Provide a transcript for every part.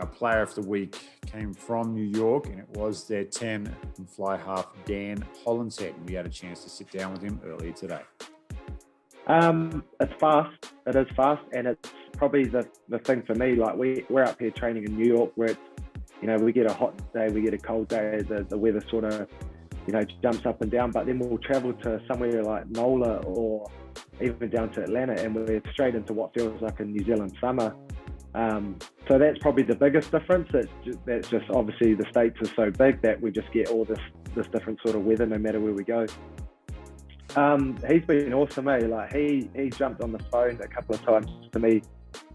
Our player of the week came from New York, and it was their 10 and fly half, Dan Hollinshead. We had a chance to sit down with him earlier today. It's fast. It is fast, and it's probably the thing for me. Like we're up here training in New York, where it's, we get a hot day, we get a cold day. The weather sort of, jumps up and down. But then we'll travel to somewhere like NOLA or even down to Atlanta, and we're straight into what feels like a New Zealand summer. So that's probably the biggest difference. That's just obviously the States are so big that we just get all this different sort of weather no matter where we go. He's been awesome, eh? Like he jumped on the phone a couple of times to me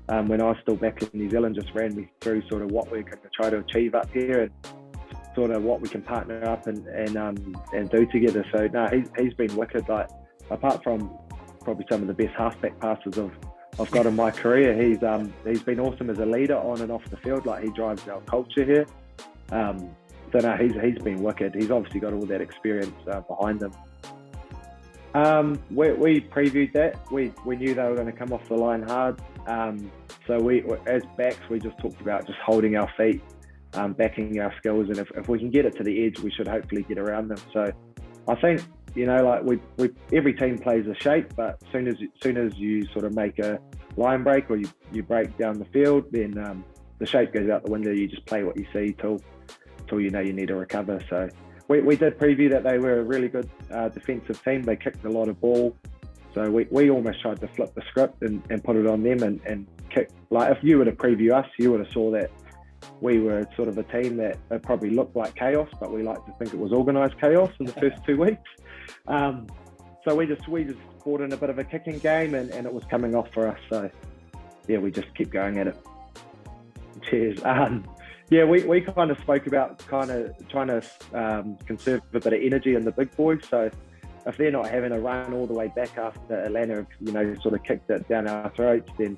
when I was still back in New Zealand, just ran me through sort of what we're going to try to achieve up here and sort of what we can partner up and do together. So no, he's been wicked. Like apart from probably some of the best halfback passes I've got in my career, he's been awesome as a leader on and off the field. Like he drives our culture here. So no, he's been wicked. He's obviously got all that experience behind him. We previewed that. We knew they were going to come off the line hard. So we, as backs, we just talked about just holding our feet, backing our skills, and if we can get it to the edge, we should hopefully get around them. So I think, like we every team plays a shape, but as soon as you sort of make a line break or you break down the field, then the shape goes out the window. You just play what you see till you need to recover. So we did preview that they were a really good defensive team. They kicked a lot of ball. So we almost tried to flip the script and put it on them and kick. Like if you were to preview us, you would have saw that we were sort of a team that probably looked like chaos, but we like to think it was organised chaos in the first 2 weeks. So we just caught in a bit of a kicking game and it was coming off for us. So yeah, we just keep going at it. Cheers. We kind of spoke about trying to conserve a bit of energy in the big boys. So if they're not having a run all the way back after Atlanta, sort of kicked it down our throats, then,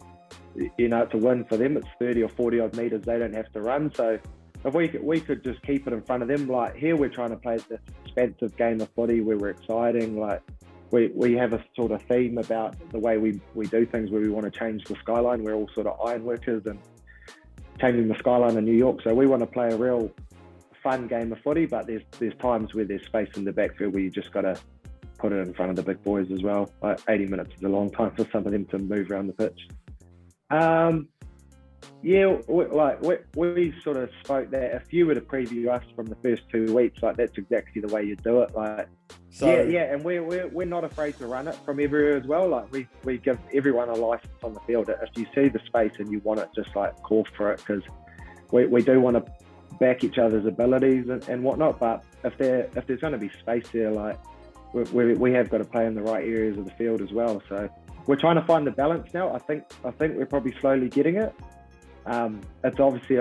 it's a win for them. It's 30 or 40 odd metres. They don't have to run. So if we could just keep it in front of them, like here we're trying to play this expansive game of footy where we're exciting. Like we have a sort of theme about the way we do things where we want to change the skyline. We're all sort of iron workers and changing the skyline in New York. So we want to play a real fun game of footy, but there's times where there's space in the backfield where you just got to put it in front of the big boys as well. Like 80 minutes is a long time for some of them to move around the pitch. We sort of spoke that if you were to preview us from the first 2 weeks, like that's exactly the way you do it. Like, and we're not afraid to run it from everywhere as well. Like we give everyone a license on the field. If you see the space and you want it, just like call for it, because we do want to back each other's abilities and whatnot. But if there's going to be space there, like we have got to play in the right areas of the field as well. So we're trying to find the balance now. I think we're probably slowly getting it. It's obviously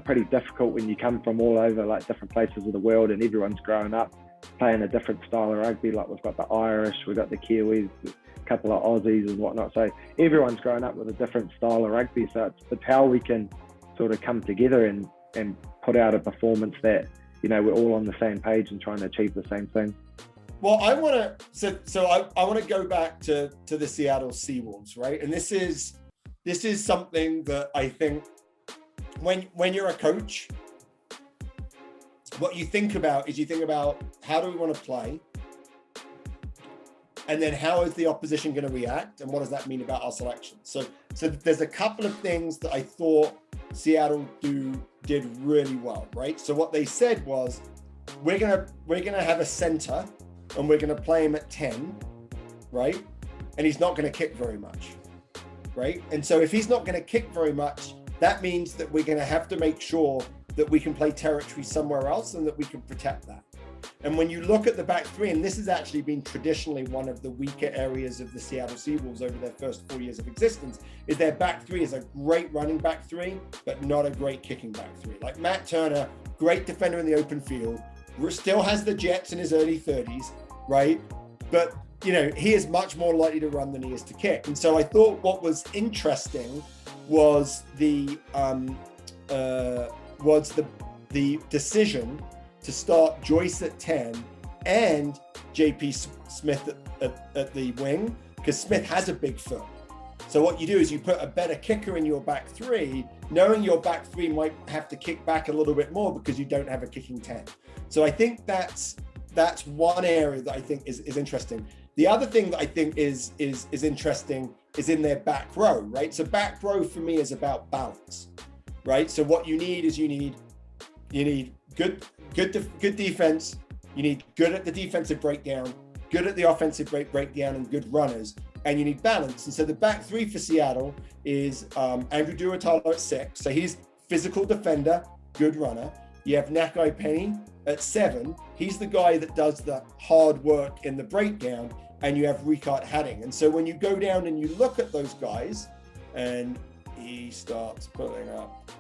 pretty difficult when you come from all over, like different places of the world, and everyone's growing up playing a different style of rugby. Like we've got the Irish, we've got the Kiwis, a couple of Aussies and whatnot. So everyone's growing up with a different style of rugby. So it's how we can sort of come together and put out a performance that, we're all on the same page and trying to achieve the same thing. Well, I want to go back to the Seattle Seawolves, right? And this is something that I think when you're a coach, what you think about is how do we want to play? And then how is the opposition going to react? And what does that mean about our selection? So there's a couple of things that I thought Seattle did really well, right? So what they said was, we're gonna have a center and we're going to play him at 10, right? And he's not going to kick very much, right? And so if he's not going to kick very much, that means that we're going to have to make sure that we can play territory somewhere else and that we can protect that. And when you look at the back three, and this has actually been traditionally one of the weaker areas of the Seattle Seawolves over their first 4 years of existence, is their back three is a great running back three, but not a great kicking back three. Like Matt Turner, great defender in the open field, still has the jets in his early 30s, right? But, he is much more likely to run than he is to kick. And so I thought what was interesting was the decision to start Joyce at 10 and JP Smith at the wing, because Smith has a big foot. So what you do is you put a better kicker in your back three, knowing your back three might have to kick back a little bit more because you don't have a kicking 10. So I think that's one area that I think is interesting. The other thing that I think is interesting is in their back row, right? So back row for me is about balance, right? So what you need is you need good defense. You need good at the defensive breakdown, good at the offensive breakdown, and good runners. And you need balance. And so the back three for Seattle is Andrew Duratalo at 6. So he's physical defender, good runner. You have Nakai Penny at 7. He's the guy that does the hard work in the breakdown. And you have Ricard Hadding. And so when you go down and you look at those guys, and he starts pulling up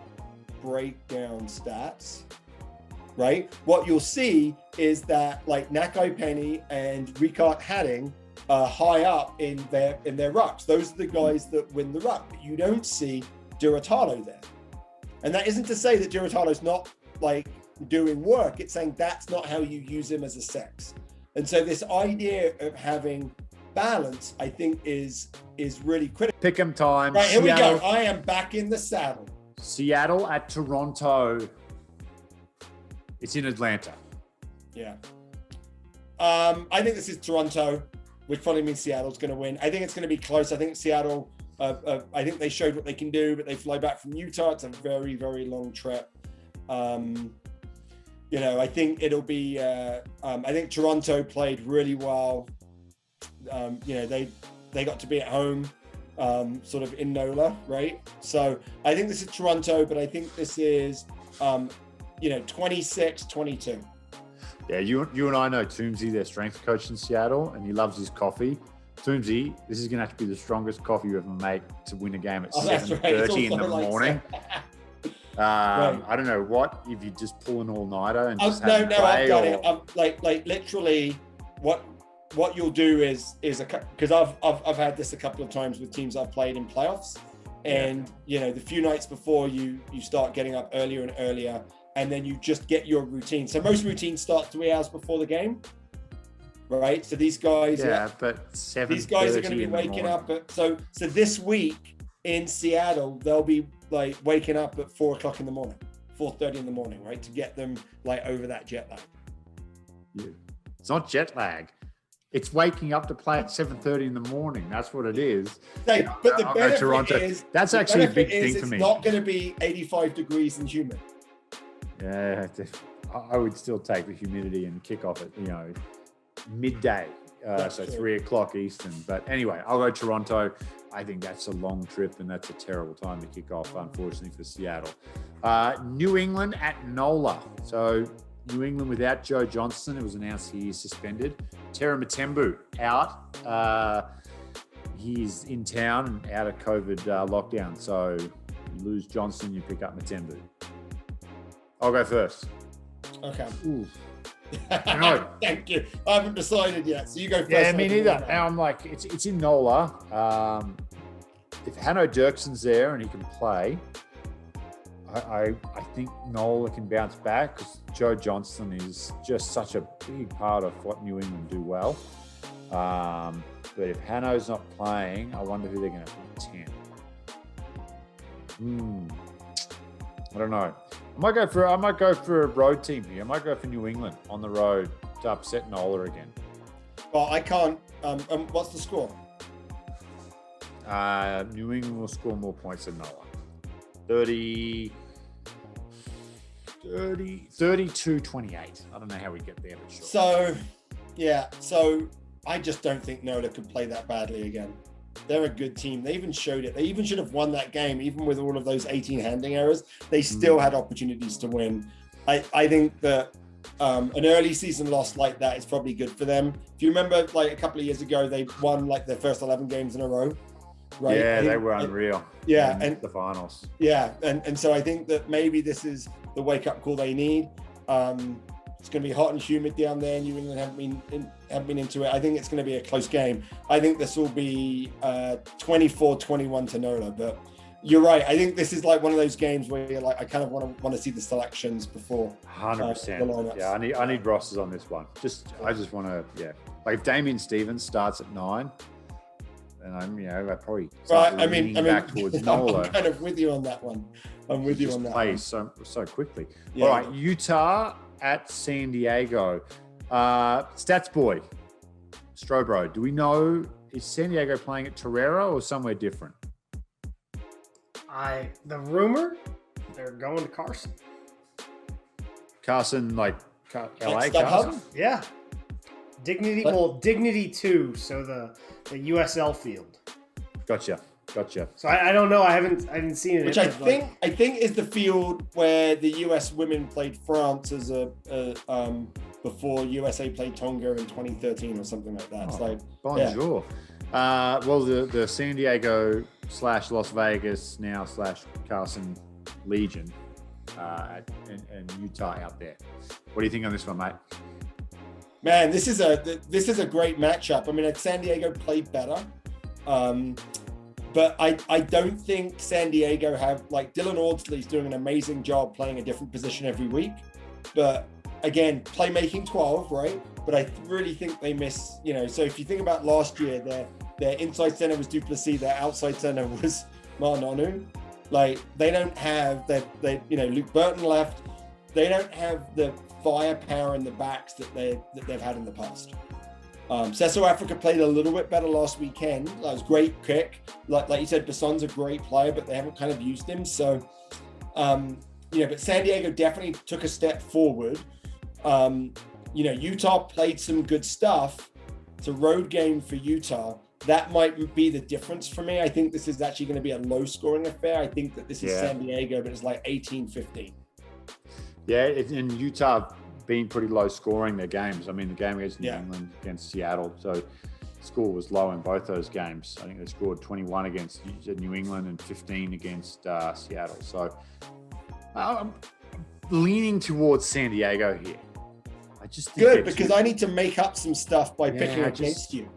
breakdown stats, right? What you'll see is that like Nakai Penny and Ricard Hadding are high up in their rucks. Those are the guys that win the ruck. But you don't see Duratalo there. And that isn't to say that Duratalo's not like doing work. It's saying that's not how you use him as a 6. And so this idea of having balance, I think, is really critical. Pick'em time. Right, here Seattle. We go. I am back in the saddle. Seattle at Toronto. It's in Atlanta. Yeah. I think this is Toronto, which probably means Seattle's going to win. I think it's going to be close. I think Seattle, I think they showed what they can do, but they fly back from Utah. It's a very, very long trip. I think it'll be, I think Toronto played really well. They got to be at home, sort of in NOLA, right? So I think this is Toronto, but I think this is, 26-22. Yeah, you and I know Toomsy, their strength coach in Seattle, and he loves his coffee. Toomsy, this is going to have to be the strongest coffee you ever make to win a game at 7:30 in the morning. Right. I don't know if you just pull an all-nighter and just have I've got it. Like literally, what you'll do is because I've had this a couple of times with teams I've played in playoffs, and the few nights before you start getting up earlier and earlier, and then you just get your routine. So most routines start 3 hours before the game, right? So these guys, but these guys are going to be waking up. So this week in Seattle, they'll be like waking up at 4:00 in the morning, 4:30 in the morning, right? To get them like over that jet lag. Yeah. It's not jet lag. It's waking up to play at 7:30 in the morning. That's what it is. But the benefit is that's actually a big thing for me. It's not going to be 85 degrees and humid. Yeah, I would still take the humidity and kick off at midday, so 3:00 Eastern. But anyway, I'll go Toronto. I think that's a long trip and that's a terrible time to kick off, unfortunately, for Seattle. New England at NOLA. So New England without Joe Johnston. It was announced he is suspended. Tera Matembu out. He's in town and out of COVID lockdown. So you lose Johnston, you pick up Matembu. I'll go first. Okay. Ooh. No. Thank you. I haven't decided yet, so you go first. Yeah, me neither. And I'm like, it's in NOLA. If Hanno Dirksen's there and he can play, I think NOLA can bounce back because Joe Johnston is just such a big part of what New England do well. But if Hanno's not playing, I wonder who they're going to put 10. I don't know. I might go for a road team here. I might go for New England on the road to upset NOLA again. Well, I can't. What's the score? New England will score more points than NOLA. 32-28. I don't know how we get there, but sure. So I just don't think NOLA could play that badly again. They're a good team. They even showed it. They even should have won that game, even with all of those 18 handing errors. They still had opportunities to win. I think that an early season loss like that is probably good for them. If you remember, like a couple of years ago, they won like their first 11 games in a row. Right? Yeah, they were unreal. Yeah, and the finals. Yeah, and so I think that maybe this is the wake-up call they need. It's going to be hot and humid down there. New England haven't been into it. I think it's going to be a close game. I think this will be 24-21 to NOLA. But you're right. I think this is like one of those games where you're like, I kind of want to see the selections before. 100%. The lineups. Yeah, I need rosters on this one. I just want to. Yeah, like if Damien Stevens starts at 9. and I probably Right. start I mean, back towards NOLA. I'm kind of with you on that one. I'm with you Just on that. plays so quickly. Yeah. All right, Utah at San Diego. Stats boy, Strobro. Do we know, is San Diego playing at Torreira or somewhere different? The rumor, they're going to Carson. Carson, like LA StubHub? Carson? Yeah. Dignity, What? Dignity 2, so the USL field. Gotcha. So I don't know. I haven't seen it. Which I think is the field where the US women played France as before USA played Tonga in 2013 or something like that. It's like Bonjour. Well, the San Diego / Las Vegas now / Carson Legion and Utah out there. What do you think on this one, mate? Man, this is a great matchup. I mean, San Diego played better, but I don't think San Diego have, like, Dylan Audsley's doing an amazing job playing a different position every week. But again, playmaking 12, right? But I really think they miss, so if you think about last year, their inside center was Duplessis, their outside center was Marnonu. Like, they don't have Luke Burton left. They don't have the firepower in the backs that they've had in the past. South Africa played a little bit better last weekend. That was great kick. Like you said, Basson's a great player, but they haven't kind of used him. So, but San Diego definitely took a step forward. Utah played some good stuff. It's a road game for Utah. That might be the difference for me. I think this is actually going to be a low-scoring affair. I think that this is San Diego, but it's like 18-15. Yeah, and Utah been pretty low scoring their games. I mean, the game against New England, against Seattle, so the score was low in both those games. I think they scored 21 against New England and 15 against Seattle. So I'm leaning towards San Diego here. I just think good, because I need to make up some stuff by picking against you.